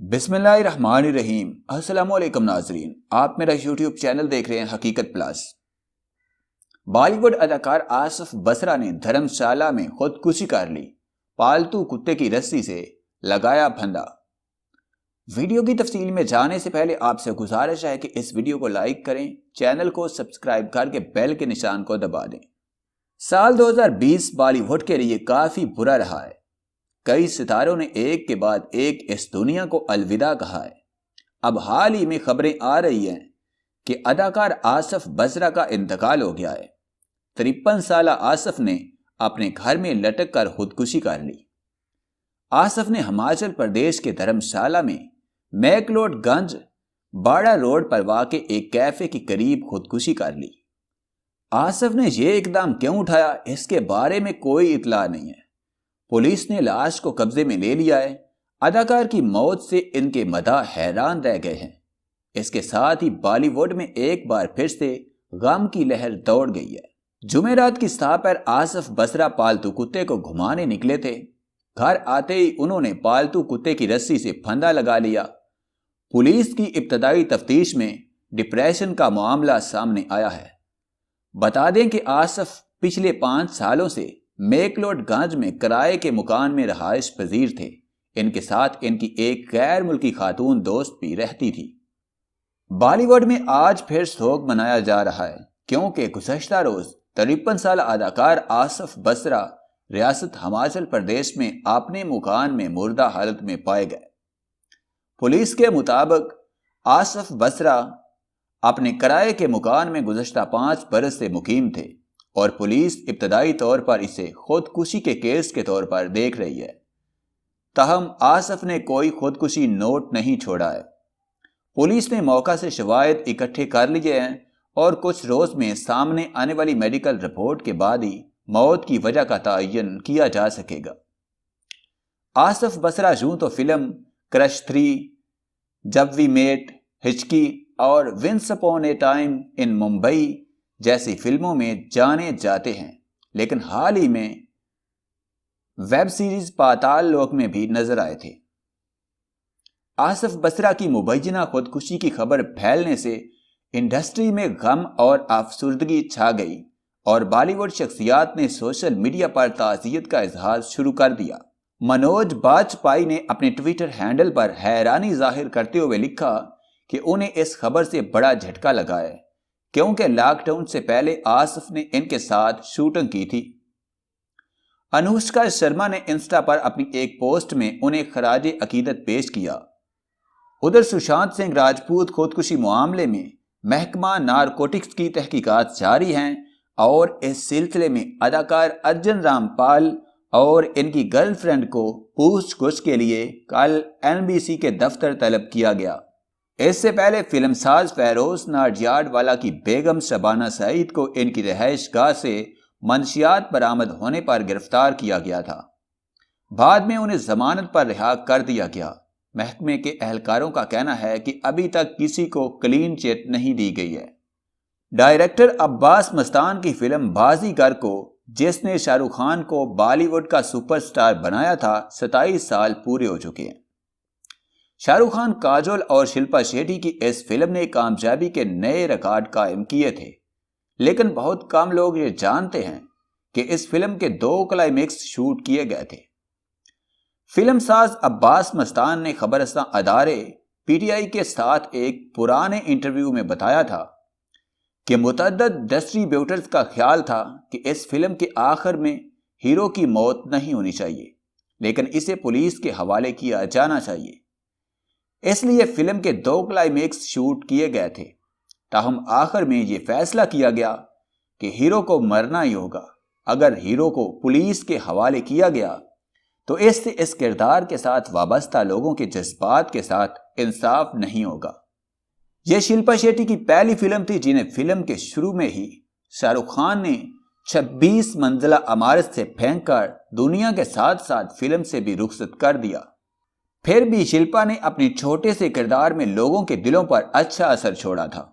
بسم اللہ الرحمن الرحیم۔ السلام علیکم ناظرین، آپ میرا یوٹیوب چینل دیکھ رہے ہیں حقیقت پلس۔ بالی ووڈ اداکار آصف بصرا نے دھرم شالہ میں خودکشی کر لی، پالتو کتے کی رسی سے لگایا پھندا۔ ویڈیو کی تفصیل میں جانے سے پہلے آپ سے گزارش ہے کہ اس ویڈیو کو لائک کریں، چینل کو سبسکرائب کر کے بیل کے نشان کو دبا دیں۔ سال 2020 بالی ووڈ کے لیے کافی برا رہا ہے۔ کئی ستاروں نے ایک کے بعد ایک اس دنیا کو الوداع کہا ہے۔ اب حال ہی میں خبریں آ رہی ہیں کہ اداکار آصف بصرا کا انتقال ہو گیا ہے۔ 53 سالہ آصف نے اپنے گھر میں لٹک کر خودکشی کر لی۔ آصف نے ہماچل پردیش کے دھرم شالہ میں میکلوڈ گنج باڑہ روڈ پر واقع ایک کیفے کے قریب خودکشی کر لی۔ آصف نے یہ اقدام کیوں اٹھایا، اس کے بارے میں کوئی اطلاع نہیں ہے۔ پولیس نے لاش کو قبضے میں لے لیا ہے۔ اداکار کی موت سے ان کے مداح حیران رہ گئے ہیں۔ اس کے ساتھ ہی بالی ووڈ میں ایک بار پھر سے غم کی لہر دوڑ گئی ہے۔ جمعرات کی صبح پر آصف بصرا پالتو کتے کو گھمانے نکلے تھے۔ گھر آتے ہی انہوں نے پالتو کتے کی رسی سے پھندا لگا لیا۔ پولیس کی ابتدائی تفتیش میں ڈپریشن کا معاملہ سامنے آیا ہے۔ بتا دیں کہ آصف پچھلے 5 سالوں سے میکلوڈ گنج میں کرائے کے مکان میں رہائش پذیر تھے۔ ان کے ساتھ ان کی ایک غیر ملکی خاتون دوست بھی رہتی تھی۔ بالی ووڈ میں آج پھر سوگ منایا جا رہا ہے، کیونکہ گزشتہ روز 53 سالہ اداکار آصف بصرا ریاست ہماچل پردیش میں اپنے مکان میں مردہ حالت میں پائے گئے۔ پولیس کے مطابق آصف بصرا اپنے کرائے کے مکان میں گزشتہ 5 برس سے مقیم تھے اور پولیس ابتدائی طور پر اسے خودکشی کے کیس کے طور پر دیکھ رہی ہے۔ تاہم آصف نے کوئی خودکشی نوٹ نہیں چھوڑا ہے۔ پولیس نے موقع سے شواہد اکٹھے کر لیے ہیں اور کچھ روز میں سامنے آنے والی میڈیکل رپورٹ کے بعد ہی موت کی وجہ کا تعین کیا جا سکے گا۔ آصف بصرا یوں تو فلم کرش 3، جب وی میٹ، ہچکی اور ونس اپون اے ٹائم ان ممبئی جیسی فلموں میں جانے جاتے ہیں، لیکن حال ہی میں ویب سیریز پاتال لوک میں بھی نظر آئے تھے۔ آصف بصرا کی مبینہ خودکشی کی خبر پھیلنے سے انڈسٹری میں غم اور افسردگی چھا گئی اور بالی ووڈ شخصیات نے سوشل میڈیا پر تعزیت کا اظہار شروع کر دیا۔ منوج باجپائی نے اپنے ٹویٹر ہینڈل پر حیرانی ظاہر کرتے ہوئے لکھا کہ انہیں اس خبر سے بڑا جھٹکا لگا ہے، کیونکہ لاک ڈاؤن سے پہلے آصف نے ان کے ساتھ شوٹنگ کی تھی۔ انوشکا شرما نے انسٹا پر اپنی ایک پوسٹ میں انہیں خراج عقیدت پیش کیا۔ ادھر سشانت سنگھ راجپوت خودکشی معاملے میں محکمہ نارکوٹکس کی تحقیقات جاری ہیں اور اس سلسلے میں اداکار ارجن رام پال اور ان کی گرل فرینڈ کو پوچھ گچھ کے لیے کل NBC کے دفتر طلب کیا گیا۔ اس سے پہلے فلم ساز فیروز ناڈیاڈ والا کی بیگم شبانہ سعید کو ان کی رہائش گاہ سے منشیات برآمد ہونے پر گرفتار کیا گیا تھا۔ بعد میں انہیں ضمانت پر رہا کر دیا گیا۔ محکمے کے اہلکاروں کا کہنا ہے کہ ابھی تک کسی کو کلین چٹ نہیں دی گئی ہے۔ ڈائریکٹر عباس مستان کی فلم بازیگر کو، جس نے شاہ رخ خان کو بالی ووڈ کا سپر سٹار بنایا تھا، 27 سال پورے ہو چکے ہیں۔ شاہ رخ خان، کاجول اور شلپا شیٹی کی اس فلم نے کامیابی کے نئے ریکارڈ قائم کیے تھے، لیکن بہت کم لوگ یہ جانتے ہیں کہ اس فلم کے 2 کلائمیکس شوٹ کیے گئے تھے۔ فلم ساز عباس مستان نے خبر رساں ادارے PTI کے ساتھ ایک پرانے انٹرویو میں بتایا تھا کہ متعدد ڈسٹریبیوٹرز کا خیال تھا کہ اس فلم کے آخر میں ہیرو کی موت نہیں ہونی چاہیے، لیکن اسے پولیس کے حوالے کیا جانا چاہیے۔ اس لیے فلم کے 2 کلائمیکس شوٹ کیے گئے تھے، تاہم آخر میں یہ فیصلہ کیا گیا کہ ہیرو کو مرنا ہی ہوگا۔ اگر ہیرو کو پولیس کے حوالے کیا گیا تو اس سے اس کردار کے ساتھ وابستہ لوگوں کے جذبات کے ساتھ انصاف نہیں ہوگا۔ یہ شلپا شیٹی کی پہلی فلم تھی جنہیں فلم کے شروع میں ہی شاہ رخ خان نے 26 منزلہ عمارت سے پھینک کر دنیا کے ساتھ ساتھ فلم سے بھی رخصت کر دیا۔ پھر بھی شلپا نے اپنی چھوٹے سے کردار میں لوگوں کے دلوں پر اچھا اثر چھوڑا تھا۔